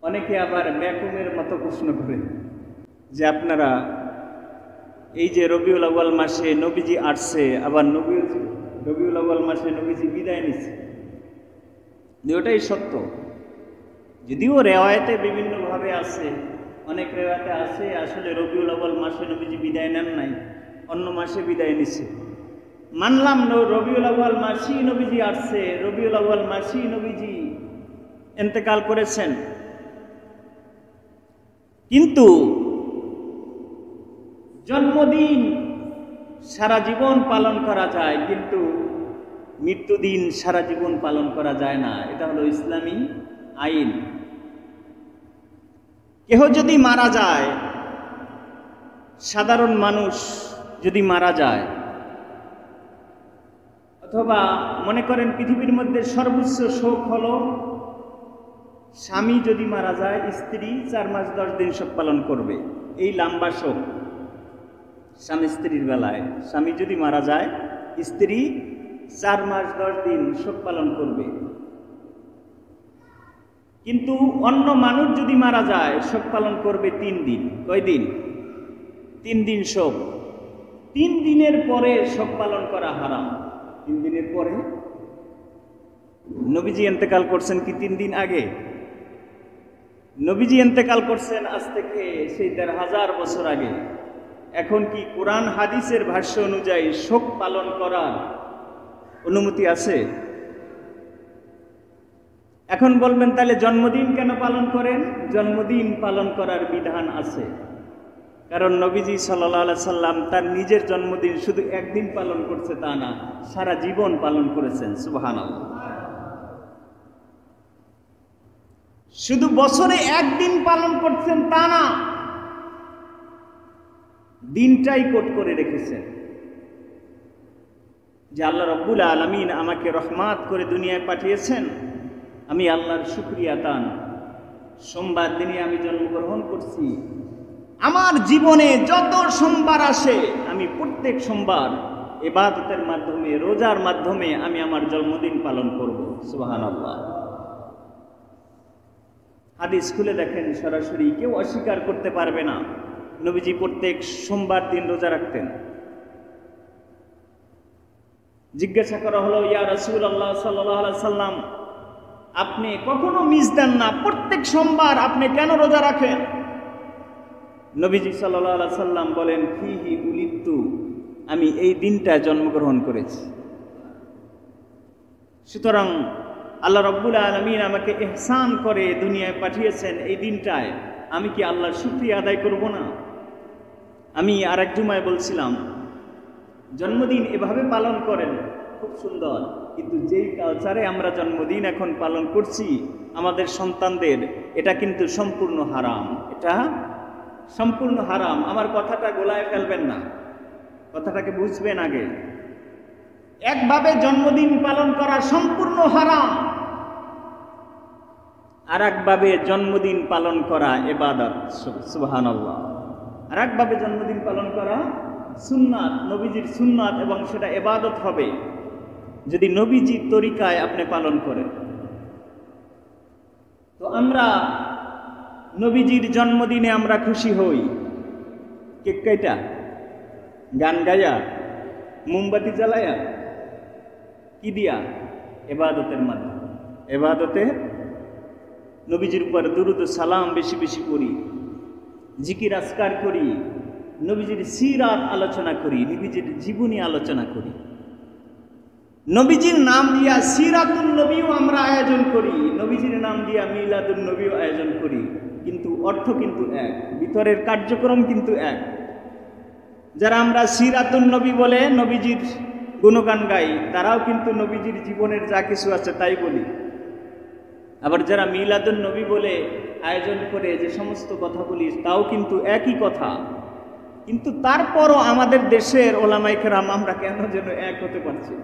অনেকে আবার ব্যাকুমের মতো প্রশ্ন করে যে আপনারা এই যে রবিউল আউয়াল মাসে নবীজি আসছে, আবার রবিউল আউয়াল মাসে নবীজি বিদায় নিচ্ছে। ওটাই সত্য, যদিও রেওয়ায়েতে বিভিন্নভাবে আছে। অনেক রেওয়ায়েতে আছে আসলে রবিউল আউয়াল মাসে নবীজি বিদায় নেন নাই, অন্য মাসে বিদায় নিচ্ছে। মানলাম রবিউল আউয়াল মাসেই নবীজি আসছে, রবিউল আউয়াল মাসেই নবীজি ইন্তেকাল করেছেন। কিন্তু জন্মদিন সারা জীবন পালন করা যায়, কিন্তু মৃত্যুদিন সারা জীবন পালন করা যায় না। এটা হলো ইসলামী আইন। কেহ যদি মারা যায়, সাধারণ মানুষ যদি মারা যায়, অথবা মনে করেন পৃথিবীর মধ্যে সর্বোচ্চ শোক হলো স্বামী যদি মারা যায়, স্ত্রী 4 মাস 10 দিন শোক পালন করবে। এই লম্বা শোক স্বামী স্ত্রীর বেলায়, স্বামী যদি মারা যায়, স্ত্রী 4 মাস 10 দিন শোক পালন করবে। কিন্তু অন্য মানুষ যদি মারা যায়, শোক পালন করবে 3 দিন। কয় দিন? 3 দিন শোক। 3 দিনের পরে শোক পালন করা হারাম। 3 দিনের পরে নবীজি ইন্তেকাল করছেন কি 3 দিন আগে? নবীজি ইন্তেকাল করছেন আজ থেকে সেই 1500 বছর আগে। এখন কি কোরআন হাদিসের ভাষ্য অনুযায়ী শোক পালন করার অনুমতি আছে? এখন বলবেন তাহলে জন্মদিন কেন পালন করেন? জন্মদিন পালন করার বিধান আছে, কারণ নবীজি সাল্লাল্লাহু আলাইহি সাল্লাম তার নিজের জন্মদিন শুধু একদিন পালন করছে তা না, সারা জীবন পালন করেছেন। সুবহানাল্লাহ। শুধু বছরে একদিন পালন করছেন তা না, দিনটাই কোট করে রেখেছেন যে আল্লাহ রাব্বুল আলামিন আমাকে রহমত করে দুনিয়ায় পাঠিয়েছেন, আমি আল্লাহর শুকরিয়া আদান। সোমবার দিনে আমি জন্মগ্রহণ করছি, আমার জীবনে যত সোমবার আসে আমি প্রত্যেক সোমবার ইবাদতের মাধ্যমে, রোজার মাধ্যমে আমি আমার জন্মদিন পালন করব। সুবহানাল্লাহ। হাদিস খুলে দেখেন, সরাসরি কেউ অস্বীকার করতে পারবে না নবীজি প্রত্যেক সোমবার দিন রোজা রাখতেন। জিজ্ঞাসা করা হলো, ইয়া রাসূলুল্লাহ সাল্লাল্লাহু আলাইহি সাল্লাম, আপনি কখনো মিস দেন না, প্রত্যেক সোমবার আপনি কেন রোজা রাখেন? নবীজি সাল্লাল্লাহু আলাইহি সাল্লাম বলেন, ফিহি উলিদতু, আমি এই দিনটা জন্মগ্রহণ করেছি। সুতরাং আল্লাহ রাব্বুল আলামিন আমাকে ইহসান করে দুনিয়ায় পাঠিয়েছেন এই দিনটায়, আমি কি আল্লাহর শুকরিয়া আদায় করব না? আমি আরেক জুমায় বলছিলাম, জন্মদিন এভাবে পালন করেন, খুব সুন্দর, কিন্তু যেই কালচারে আমরা জন্মদিন এখন পালন করছি আমাদের সন্তানদের, এটা কিন্তু সম্পূর্ণ হারাম। এটা সম্পূর্ণ হারাম। আমার কথাটা গোলায় ফেলবেন না, কথাটাকে বুঝবেন আগে। একভাবে জন্মদিন পালন করা সম্পূর্ণ হারাম, আর একভাবে জন্মদিন পালন করা ইবাদত। সুবহানাল্লাহ। আর একভাবে জন্মদিন পালন করা সুন্নাত, নবীজির সুন্নাত, এবং সেটা ইবাদত হবে যদি নবীজির তরিকায় আপনি পালন করেন। তো আমরা নবীজির জন্মদিনে আমরা খুশি হই কেক কাইটা, গান গায়া, মোমবাতি জ্বালায়া, কি দিয়া? ইবাদতের মাধ্যমে। ইবাদতে নবীজির উপর দুরূদ ও সালাম বেশি বেশি করি, জিকির আজকার করি, নবীজির সিরাত আলোচনা করি, নবীজির জীবনী আলোচনা করি, নবীজির নাম দিয়া সিরাতুন নবীও আমরা আয়োজন করি, নবীজির নাম দিয়া মিলাদুন নবীও আয়োজন করি, কিন্তু অর্থ কিন্তু এক, ভিতরের কার্যক্রম কিন্তু এক। যারা আমরা সিরাতুন নবী বলে নবীজির গুণগান গাই, তারাও কিন্তু নবীজির জীবনের যা কিছু আছে তাই বলি। আবার যারা মিলাদুন নবী বলে আয়োজন করে যে সমস্ত কথা বলি, তাও কিন্তু একই কথা। কিন্তু তারপরও আমাদের দেশের ওলামায়ে কেরাম আমরা কেন যেন এক হতে পারছি।